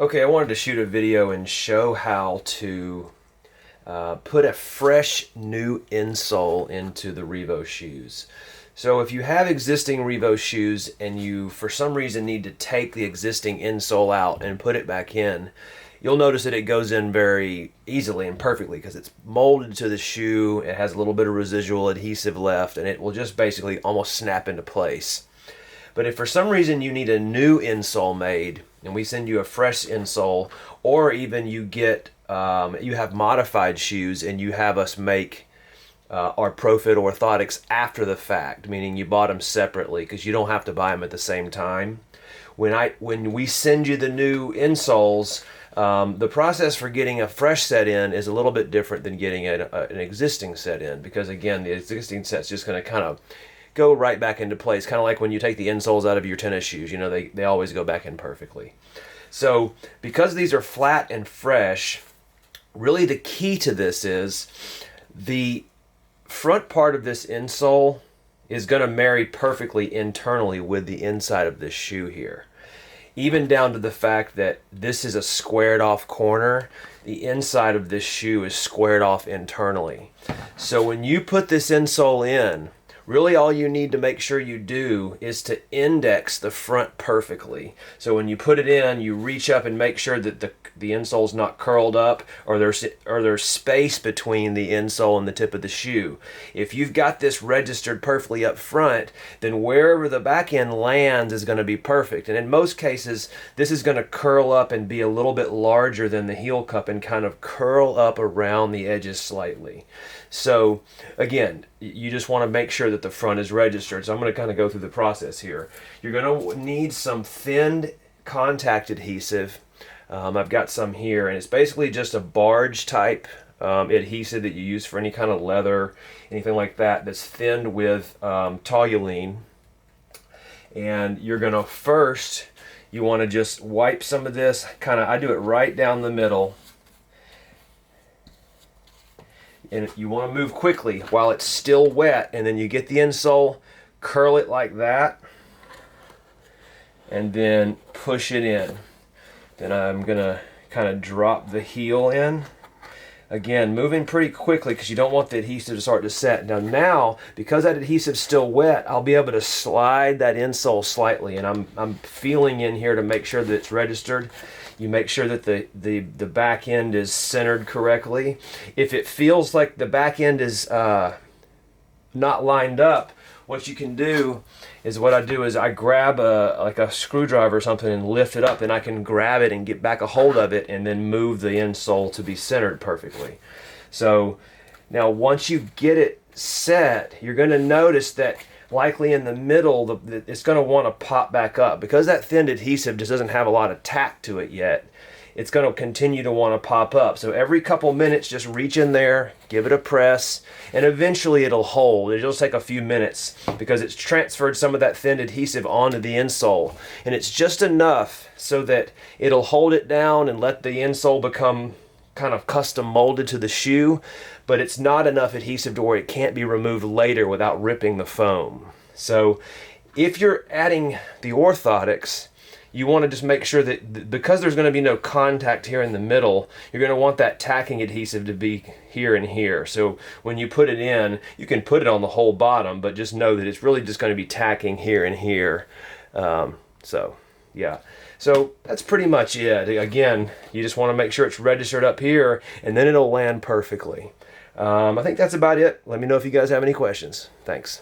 Okay, I wanted to shoot a video and show how to put a fresh new insole into the Riivo shoes. So if you have existing Riivo shoes and you for some reason need to take the existing insole out and put it back in, you'll notice that it goes in very easily and perfectly because it's molded to the shoe. It has a little bit of residual adhesive left and it will just basically almost snap into place. But if for some reason you need a new insole made and we send you a fresh insole, or even you get you have modified shoes and you have us make our ProFit Orthotics after the fact, meaning you bought them separately because you don't have to buy them at the same time. When we send you the new insoles, the process for getting a fresh set in is a little bit different than getting an existing set in, because again, the existing set's just going to kind of go right back into place, kind of like when you take the insoles out of your tennis shoes. You know, they always go back in perfectly. So because these are flat and fresh, really the key to this is the front part of this insole is going to marry perfectly internally with the inside of this shoe here. Even down to the fact that this is a squared off corner, the inside of this shoe is squared off internally. So when you put this insole in, really all you need to make sure you do is to index the front perfectly. So when you put it in, you reach up and make sure that the insole's not curled up, or there's space between the insole and the tip of the shoe. If you've got this registered perfectly up front, then wherever the back end lands is going to be perfect. And in most cases, this is going to curl up and be a little bit larger than the heel cup and kind of curl up around the edges slightly. So again, you just want to make sure that the front is registered. So I'm going to kind of go through the process here. You're going to need some thinned contact adhesive. I've got some here, and it's basically just a barge type adhesive that you use for any kind of leather, anything like that, that's thinned with toluene. And you're going to first, you want to just wipe some of this, I do it right down the middle. And you want to move quickly while it's still wet, and then you get the insole, curl it like that, and then push it in. Then I'm going to kind of drop the heel in. Again, moving pretty quickly because you don't want the adhesive to start to set. Now, because that adhesive's still wet, I'll be able to slide that insole slightly, and I'm feeling in here to make sure that it's registered. You make sure that the back end is centered correctly. If it feels like the back end is not lined up, what you can do is, what I do is I grab like a screwdriver or something and lift it up, and I can grab it and get back a hold of it and then move the insole to be centered perfectly. So now once you get it set, you're going to notice that likely in the middle, it's going to want to pop back up. Because that thin adhesive just doesn't have a lot of tack to it yet, it's going to continue to want to pop up. So every couple minutes, just reach in there, give it a press, and eventually it'll hold. It'll just take a few minutes because it's transferred some of that thin adhesive onto the insole. And it's just enough so that it'll hold it down and let the insole become kind of custom molded to the shoe, but it's not enough adhesive to where it can't be removed later without ripping the foam. So if you're adding the orthotics, you want to just make sure that because there's going to be no contact here in the middle, you're going to want that tacking adhesive to be here and here. So when you put it in, you can put it on the whole bottom, but just know that it's really just going to be tacking here and here. So yeah, so that's pretty much it. Again, you just want to make sure it's registered up here, and then it'll land perfectly. I think that's about it. Let me know if you guys have any questions. Thanks.